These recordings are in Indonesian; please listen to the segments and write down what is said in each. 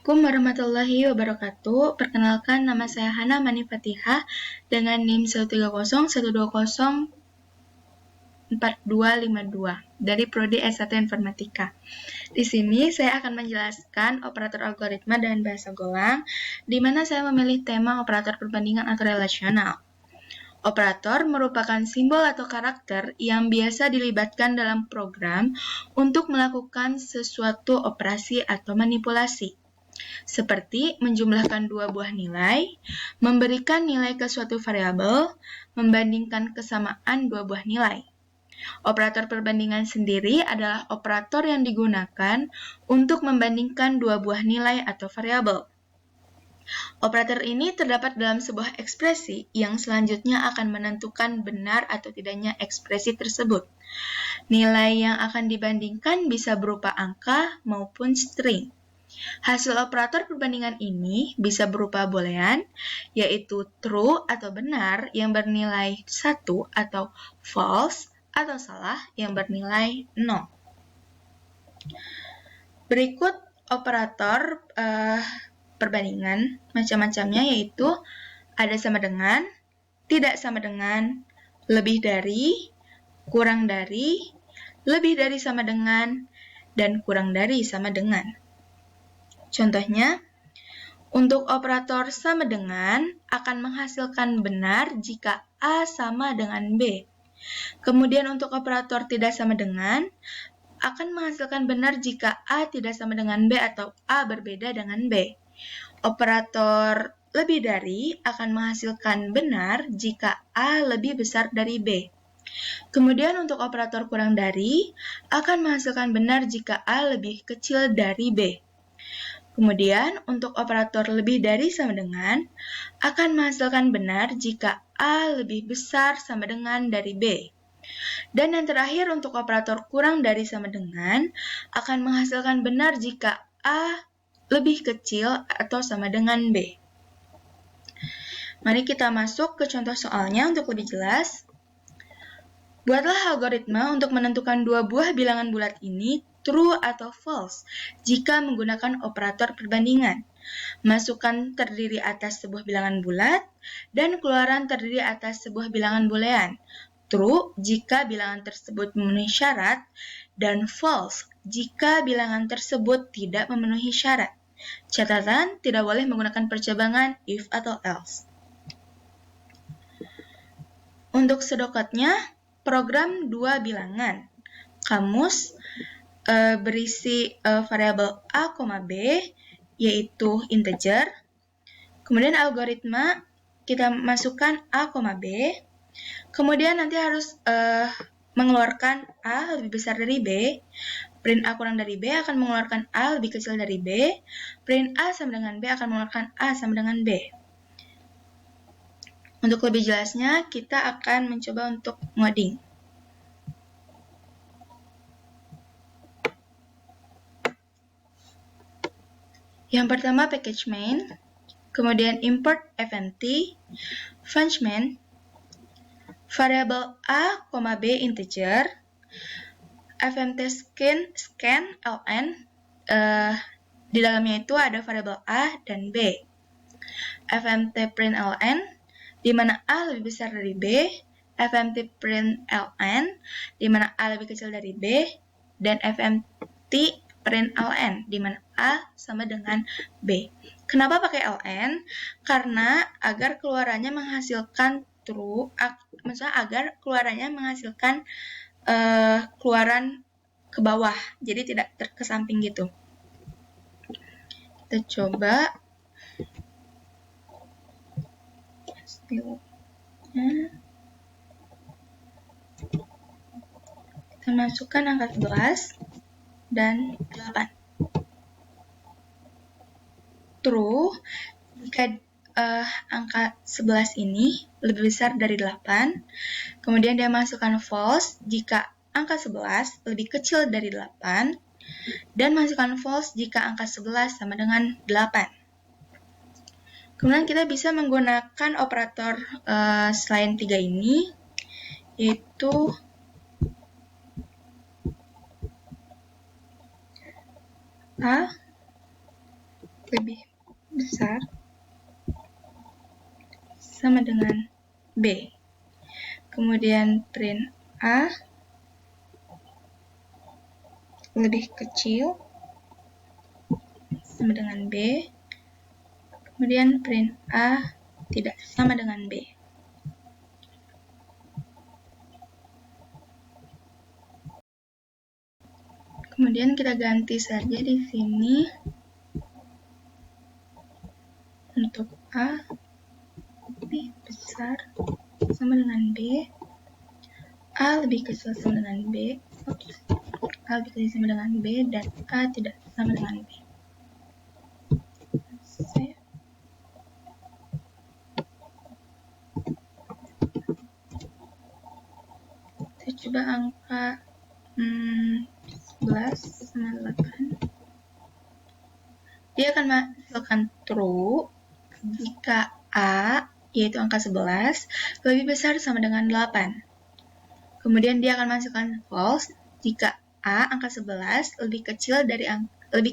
Assalamualaikum warahmatullahi wabarakatuh. Perkenalkan, nama saya Hana Mani Fatihah dengan NIM 130120242 dari Prodi S1 Informatika. Di sini saya akan menjelaskan operator algoritma dan bahasa Golang, di mana saya memilih tema operator perbandingan atau relasional. Operator merupakan simbol atau karakter yang biasa dilibatkan dalam program untuk melakukan sesuatu operasi atau manipulasi, seperti menjumlahkan dua buah nilai, memberikan nilai ke suatu variabel, membandingkan kesamaan dua buah nilai. Operator perbandingan sendiri adalah operator yang digunakan untuk membandingkan dua buah nilai atau variabel. Operator ini terdapat dalam sebuah ekspresi yang selanjutnya akan menentukan benar atau tidaknya ekspresi tersebut. Nilai yang akan dibandingkan bisa berupa angka maupun string. Hasil operator perbandingan ini bisa berupa boolean, yaitu true atau benar yang bernilai 1 atau false atau salah yang bernilai 0. Berikut operator perbandingan macam-macamnya, yaitu ada sama dengan, tidak sama dengan, lebih dari, kurang dari, lebih dari sama dengan, dan kurang dari sama dengan. Contohnya, untuk operator sama dengan akan menghasilkan benar jika A sama dengan B. Kemudian untuk operator tidak sama dengan akan menghasilkan benar jika A tidak sama dengan B atau A berbeda dengan B. Operator lebih dari akan menghasilkan benar jika A lebih besar dari B. Kemudian untuk operator kurang dari akan menghasilkan benar jika A lebih kecil dari B. Kemudian untuk operator lebih dari sama dengan akan menghasilkan benar jika A lebih besar sama dengan dari B. Dan yang terakhir untuk operator kurang dari sama dengan akan menghasilkan benar jika A lebih kecil atau sama dengan B. Mari kita masuk ke contoh soalnya untuk lebih jelas. Buatlah algoritma untuk menentukan dua buah bilangan bulat ini true atau false jika menggunakan operator perbandingan. Masukkan terdiri atas sebuah bilangan bulat dan keluaran terdiri atas sebuah bilangan boolean. True jika bilangan tersebut memenuhi syarat dan false jika bilangan tersebut tidak memenuhi syarat. Catatan, tidak boleh menggunakan percabangan if atau else. Untuk sedokotnya, program dua bilangan. Kamus berisi variabel A, B, yaitu integer. Kemudian algoritma kita masukkan A, B. Kemudian nanti harus mengeluarkan A lebih besar dari B. Print A kurang dari B akan mengeluarkan A lebih kecil dari B. Print A sama dengan B akan mengeluarkan A sama dengan B. Untuk lebih jelasnya, kita akan mencoba untuk ngoding. Yang pertama package main, kemudian import fmt, function, variabel A, B integer, fmt scan ln, di dalamnya itu ada variabel A dan B. fmt print ln, di mana A lebih besar dari B, fmt print ln, di mana A lebih kecil dari B, dan fmt print ln, di mana A sama dengan B. Kenapa pakai ln? Karena agar keluarannya menghasilkan true, maksudnya agar keluarannya menghasilkan keluaran ke bawah, jadi tidak ke samping gitu. Kita coba. Kita masukkan angka 11 dan 8. True jika angka 11 ini lebih besar dari 8. Kemudian dia masukkan false jika angka 11 lebih kecil dari 8. Dan masukkan false jika angka 11 sama dengan 8. Kemudian kita bisa menggunakan operator selain 3 ini, yaitu A, lebih besar sama dengan B. Kemudian print A lebih kecil sama dengan B. Kemudian print A tidak sama dengan B. Kemudian kita ganti saja di sini untuk A lebih besar sama dengan B, A lebih kecil sama dengan B, A lebih kecil sama dengan B, dan A tidak sama dengan B. Kita coba angka 11 sama 8. Dia akan menghasilkan true jika A, yaitu angka 11, lebih besar sama dengan 8. Kemudian dia akan menghasilkan false jika A, angka 11, lebih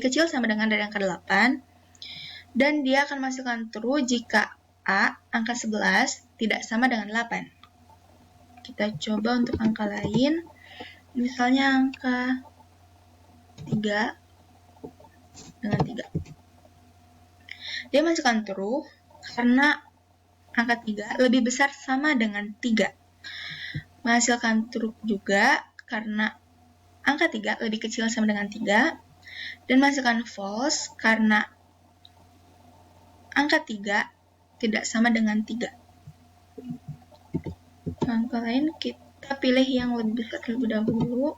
kecil sama dengan dari angka 8. Dan dia akan menghasilkan true jika A, angka 11, tidak sama dengan 8. Kita coba untuk angka lain. Misalnya angka 3 dengan 3. Dia menghasilkan true karena angka 3 lebih besar sama dengan 3. Menghasilkan true juga karena angka 3 lebih kecil sama dengan 3. Dan menghasilkan false karena angka 3 tidak sama dengan 3. Angka lain kita pilih yang lebih besar terlebih dahulu.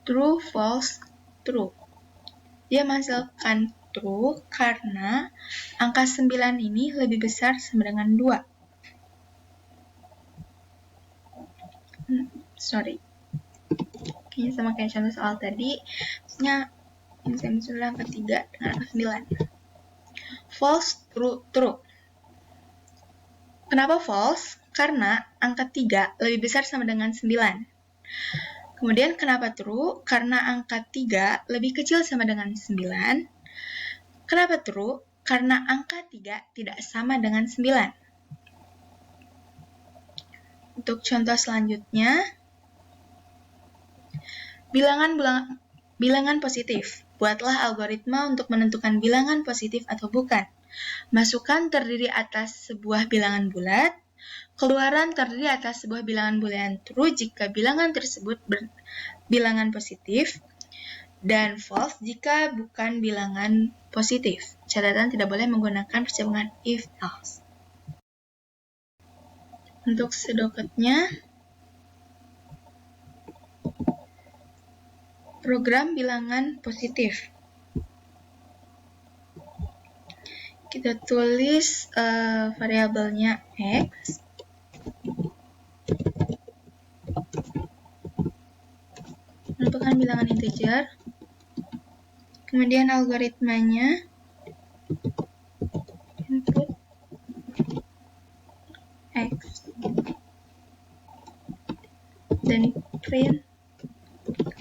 True, false, true. Dia menghasilkan true karena angka 9 ini lebih besar sama dengan 2. Kayaknya sama kayak contoh soal tadi. Maksudnya, ini saya misalnya angka 3 dengan angka 9. False, true, true. Kenapa false? Karena angka 3 lebih besar sama dengan 9. Kemudian kenapa true? Karena angka 3 lebih kecil sama dengan 9. Kenapa true? Karena angka 3 tidak sama dengan 9. Untuk contoh selanjutnya, bilangan positif. Buatlah algoritma untuk menentukan bilangan positif atau bukan. Masukan terdiri atas sebuah bilangan bulat. Keluaran terdiri atas sebuah bilangan boolean true jika bilangan tersebut bilangan positif, dan false jika bukan bilangan positif. Catatan tidak boleh menggunakan percampuran if-else. Untuk sedoketnya, program bilangan positif. Kita tulis variabelnya X. Merupakan bilangan integer. Kemudian algoritmanya input X dan print,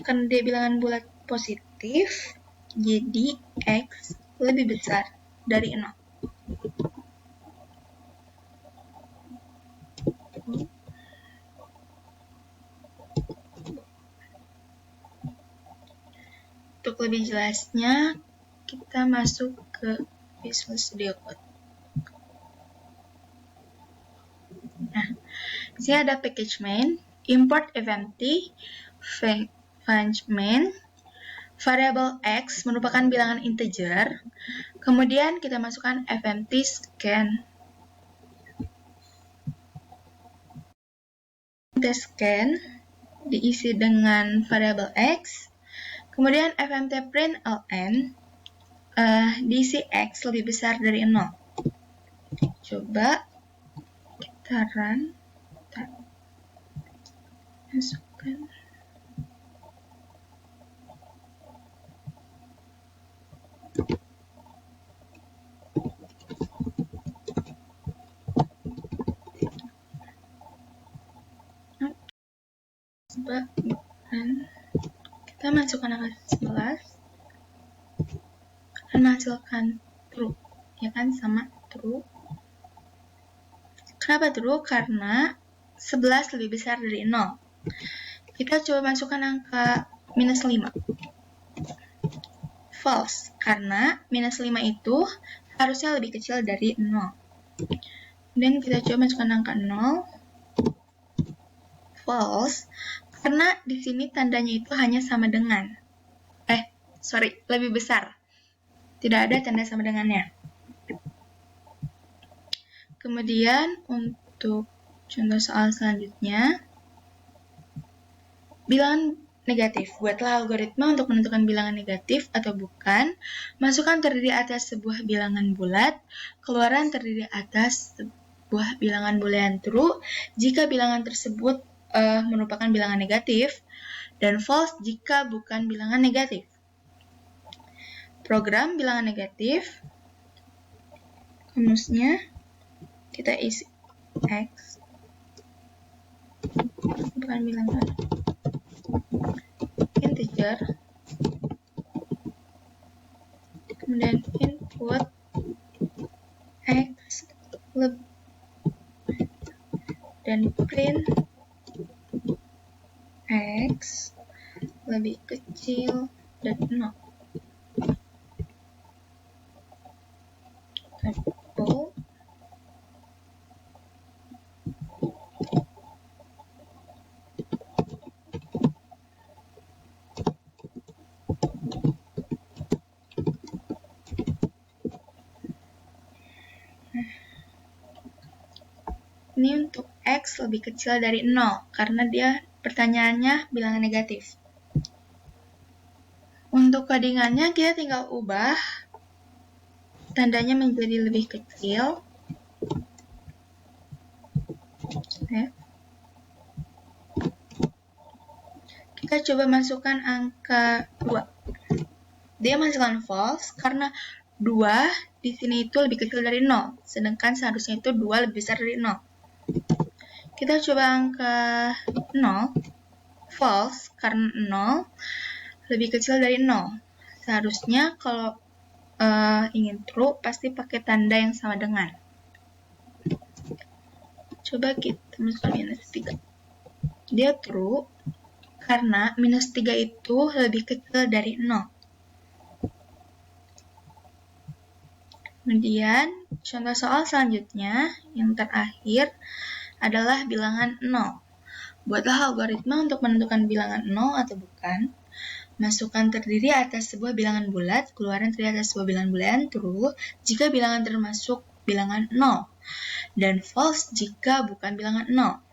karena dia bilangan bulat positif, jadi X lebih besar dari 0. Untuk lebih jelasnya, kita masuk ke Visual Studio Code. Nah, di sini ada package main, import fmt, func main, variable X merupakan bilangan integer, kemudian kita masukkan fmt scan. Scan diisi dengan variable X, kemudian fmt print ln diisi X lebih besar dari 0. Coba kita run, kita masukkan. Coba run. Kita masukkan angka 11 akan menghasilkan true, ya kan, sama true. Kenapa true? Karena 11 lebih besar dari 0. Kita coba masukkan angka minus 5. False, karena minus 5 itu harusnya lebih kecil dari 0. Dan kita coba masukkan angka 0. False, karena di sini tandanya itu hanya sama dengan. Lebih besar. Tidak ada tanda sama dengannya. Kemudian untuk contoh soal selanjutnya, bilangan negatif. Buatlah algoritma untuk menentukan bilangan negatif atau bukan. Masukkan terdiri atas sebuah bilangan bulat. Keluaran terdiri atas sebuah bilangan boolean true jika bilangan tersebut merupakan bilangan negatif, dan false jika bukan bilangan negatif. Program bilangan negatif, kamusnya kita isi X, bukan bilangan integer, kemudian input X dan print X lebih kecil dari 0. Typo. Ini untuk X lebih kecil dari 0, karena dia pertanyaannya bilangan negatif. Untuk codingannya kita tinggal ubah tandanya menjadi lebih kecil. Kita coba masukkan angka 2. Dia masukkan false karena 2 di sini itu lebih kecil dari 0, sedangkan seharusnya itu 2 lebih besar dari 0. Kita coba angka 0, false karena 0 lebih kecil dari 0. Seharusnya kalau ingin true pasti pakai tanda yang sama dengan. Coba kita masukkan minus 3. Dia true karena minus 3 itu lebih kecil dari 0. Kemudian contoh soal selanjutnya yang terakhir adalah bilangan 0. Buatlah algoritma untuk menentukan bilangan 0 atau bukan. Masukkan terdiri atas sebuah bilangan bulat, keluaran terdiri atas sebuah bilangan boolean true jika bilangan termasuk bilangan 0, dan false jika bukan bilangan 0.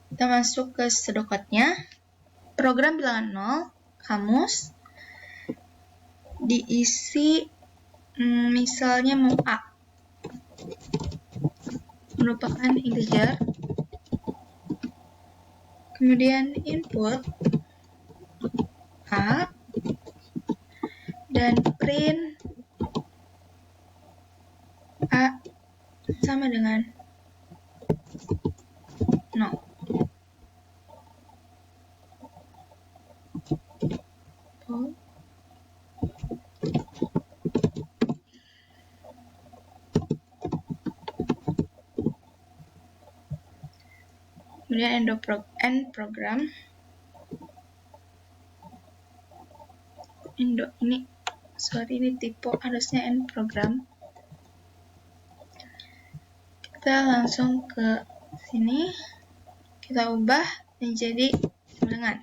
Kita masuk ke sedokotnya. Program bilangan 0, kamus, diisi misalnya mau A, merupakan integer, kemudian input A, dan print A sama dengan 0. Kemudian end program. Ini typo, harusnya end program. Kita langsung ke sini, kita ubah menjadi sama dengan.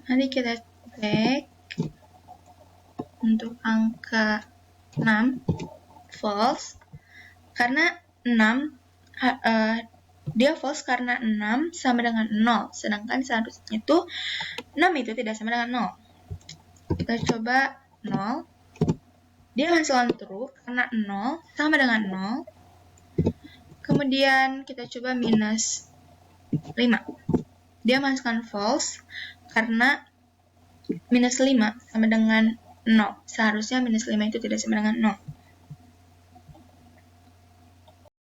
Nanti kita cek untuk angka 6 false karena 6 dia false karena 6 sama dengan 0, sedangkan seharusnya itu 6 itu tidak sama dengan 0. Kita coba 0. Dia menghasilkan true karena 0 sama dengan 0. Kemudian kita coba minus 5. Dia menghasilkan false karena minus 5 sama dengan 0. Seharusnya minus 5 itu tidak sama dengan 0.